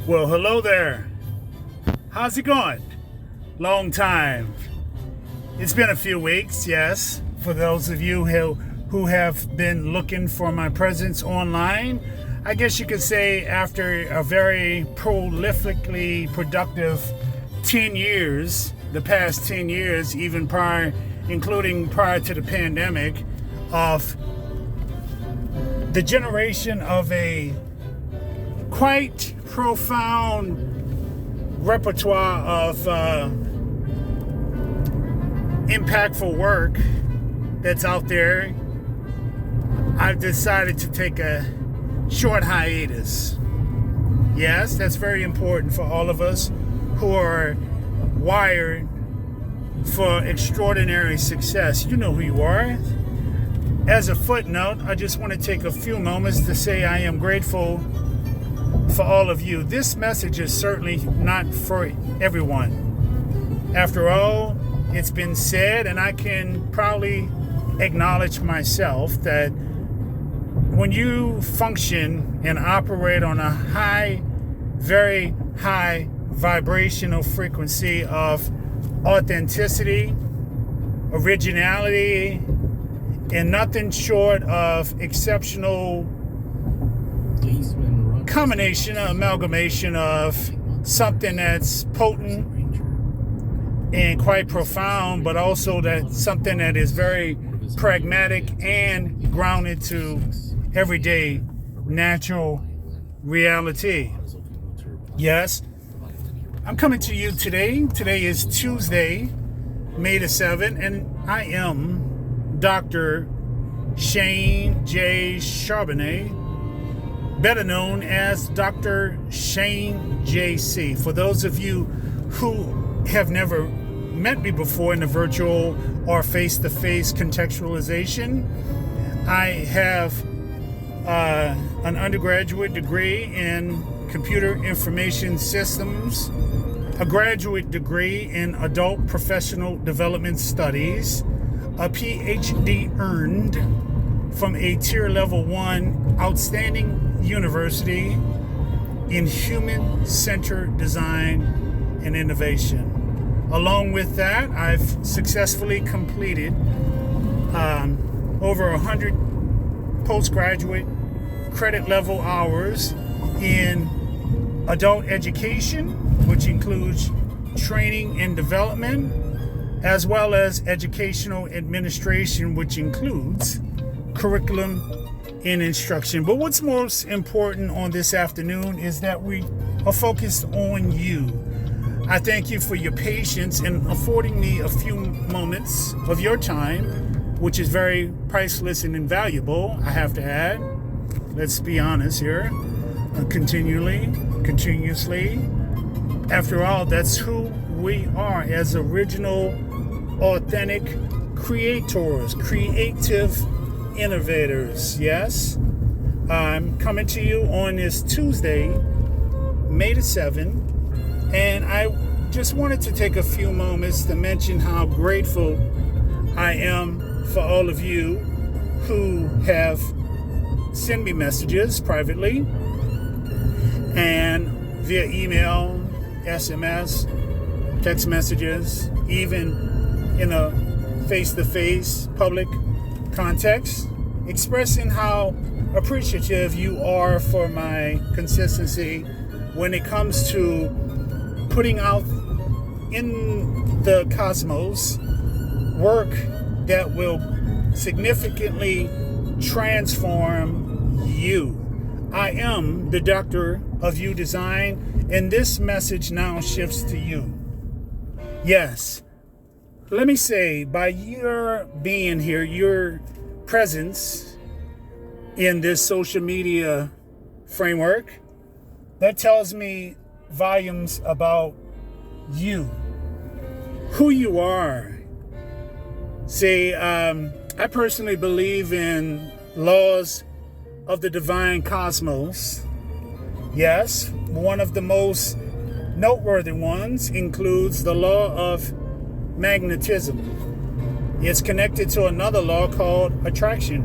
Well, hello there. How's it going? Long time. It's been a few weeks, yes. For those of you who have been looking for my presence online, I guess you could say after a very prolifically productive 10 years, the past 10 years, even including prior to the pandemic, of the generation of a quite profound repertoire of impactful work that's out there, I've decided to take a short hiatus. Yes, that's very important for all of us who are wired for extraordinary success. You know who you are. As a footnote, I just want to take a few moments to say I am grateful for all of you. This message is certainly not for everyone. After all, it's been said, and I can proudly acknowledge myself that when you function and operate on a high, very high vibrational frequency of authenticity, originality, and nothing short of exceptional combination, amalgamation of something that's potent and quite profound, but also that something that is very pragmatic and grounded to everyday natural reality. Yes, I'm coming to you today. Today is Tuesday, May the 7th, and I am Dr. Shane J. Charbonnet, better known as Dr. Shane JC. For those of you who have never met me before in the virtual or face-to-face contextualization, I have an undergraduate degree in computer information systems, a graduate degree in adult professional development studies, a PhD earned from a tier level 1 outstanding university in human-centered design and innovation. Along with that, I've successfully completed over 100 postgraduate credit level hours in adult education, which includes training and development, as well as educational administration, which includes curriculum and instruction. But what's most important on this afternoon is that we are focused on you. I thank you for your patience in affording me a few moments of your time, which is very priceless and invaluable, I have to add. Let's be honest here. Continuously. After all, that's who we are as original, authentic creators, creative innovators. Yes, I'm coming to you on this Tuesday, May the 7th, and I just wanted to take a few moments to mention how grateful I am for all of you who have sent me messages privately and via email, SMS, text messages, even in a face-to-face public context, expressing how appreciative you are for my consistency when it comes to putting out in the cosmos work that will significantly transform you. I am the doctor of you design, and this message now shifts to you. Yes, let me say, by your being here, your presence in this social media framework, that tells me volumes about you, who you are. See, I personally believe in laws of the divine cosmos. Yes, one of the most noteworthy ones includes the law of magnetism. It's connected to another law called attraction,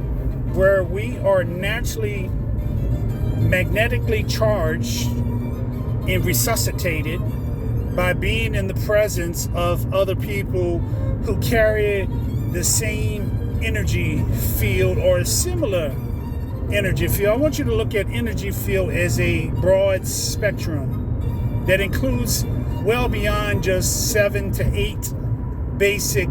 where we are naturally magnetically charged and resuscitated by being in the presence of other people who carry the same energy field or a similar energy field. I want you to look at energy field as a broad spectrum that includes well beyond just 7 to 8 basic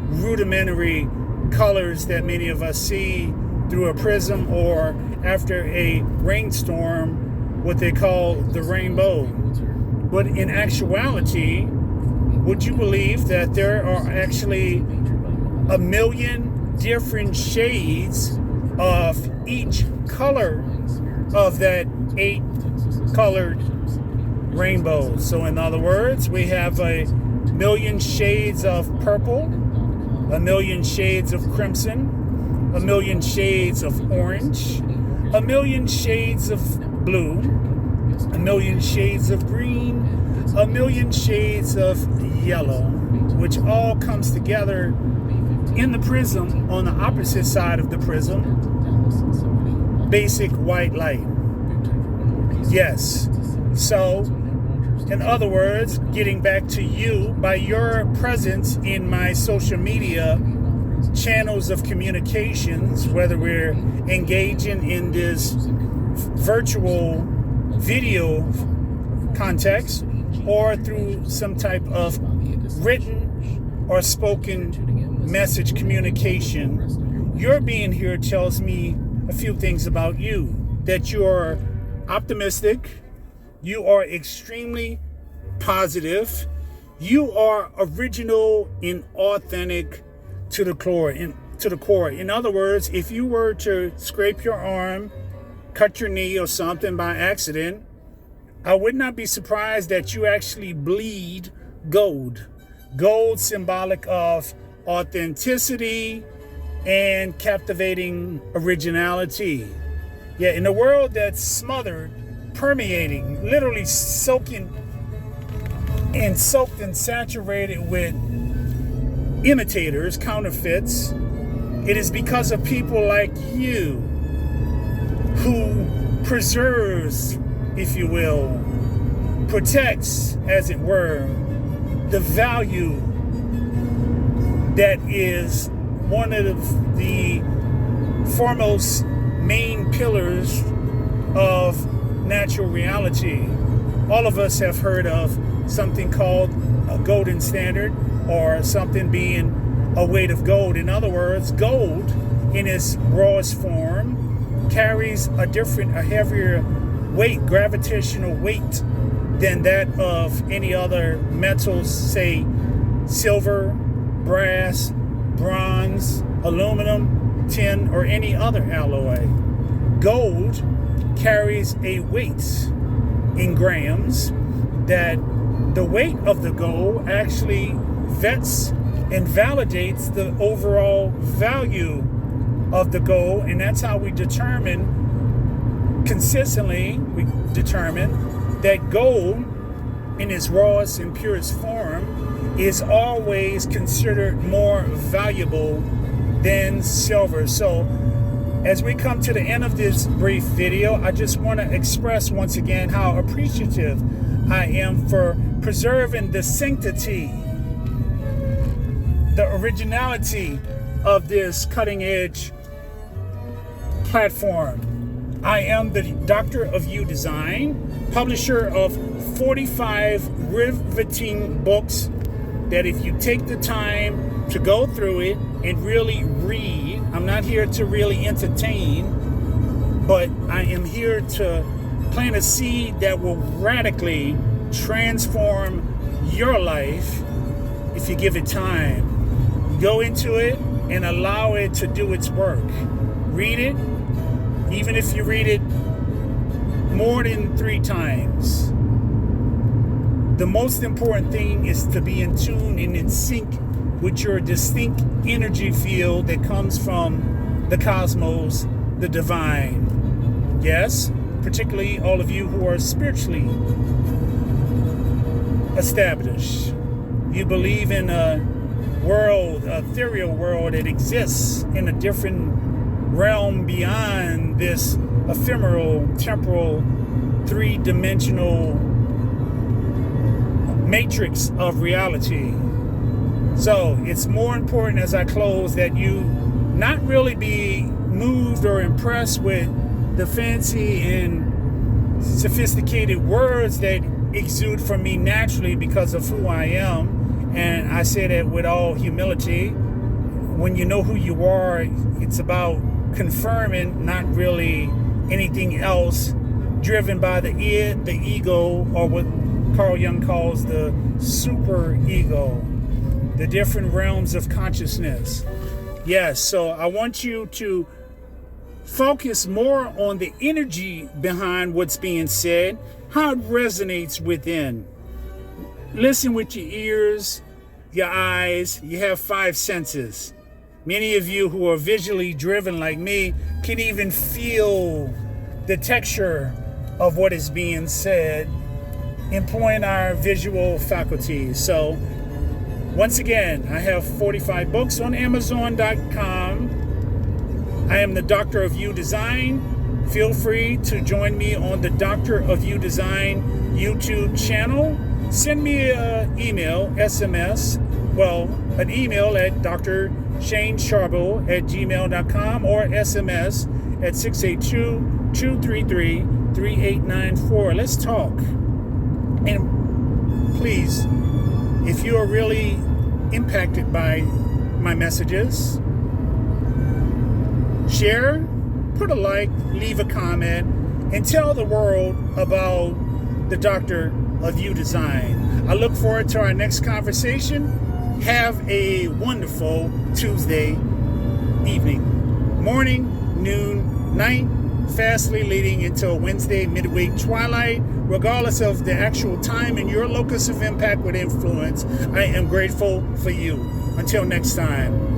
rudimentary colors that many of us see through a prism, or after a rainstorm, what they call the rainbow. But in actuality, would you believe that there are actually 1 million different shades of each color of that 8 colored rainbow? So in other words, we have 1 million shades of purple, 1 million shades of crimson, 1 million shades of orange, 1 million shades of blue, 1 million shades of green, 1 million shades of yellow, which all comes together in the prism on the opposite side of the prism, basic white light. Yes. So, in other words, getting back to you, by your presence in my social media channels of communications, whether we're engaging in this virtual video context or through some type of written or spoken message communication, your being here tells me a few things about you. That you're optimistic, you are extremely positive, you are original and authentic to the core. In other words, if you were to scrape your arm, cut your knee or something by accident, I would not be surprised that you actually bleed gold. Gold symbolic of authenticity and captivating originality. Yeah, in a world that's smothered, permeating, literally soaking and soaked and saturated with imitators, counterfeits, it is because of people like you who preserves, if you will, protects, as it were, the value that is one of the foremost main pillars of natural reality. All of us have heard of something called a golden standard, or something being a weight of gold. In other words, gold in its rawest form carries a heavier weight, gravitational weight, than that of any other metals, say silver, brass, bronze, aluminum, tin, or any other alloy. Gold carries a weight in grams that the weight of the gold actually vets and validates the overall value of the gold, and that's how we determine consistently, that gold in its rawest and purest form is always considered more valuable than silver. So as we come to the end of this brief video, I just want to express once again how appreciative I am for preserving the sanctity, the originality of this cutting edge platform. I am the Doctor of You Design, publisher of 45 riveting books that if you take the time to go through it and really read, I'm not here to really entertain, but I am here to plant a seed that will radically transform your life if you give it time. Go into it and allow it to do its work. Read it, even if you read it more than 3 times. The most important thing is to be in tune and in sync with your distinct energy field that comes from the cosmos, the divine. Yes, particularly all of you who are spiritually established. You believe in a world, a ethereal world that exists in a different realm beyond this ephemeral, temporal, 3-dimensional matrix of reality. So it's more important as I close that you not really be moved or impressed with the fancy and sophisticated words that exude from me naturally because of who I am. And I say that with all humility. When you know who you are, it's about confirming, not really anything else, driven by the id, the ego, or what Carl Jung calls the super ego, the different realms of consciousness. Yes, so I want you to focus more on the energy behind what's being said, how it resonates within. Listen with your ears, your eyes. You have 5 senses. Many of you who are visually driven like me can even feel the texture of what is being said, employing our visual faculties. So, once again, I have 45 books on Amazon.com. I am the Doctor of You Design. Feel free to join me on the Doctor of You Design YouTube channel. Send me an email, SMS, an email at drshanecharbo@gmail.com or SMS at 682-233-3894. Let's talk. And please, if you are really impacted by my messages, share, put a like, leave a comment, and tell the world about the Doctor of You Design. I look forward to our next conversation. Have a wonderful Tuesday evening, morning, noon, night, fastly leading into Wednesday midweek twilight. Regardless of the actual time and your locus of impact with influence, I am grateful for you. Until next time.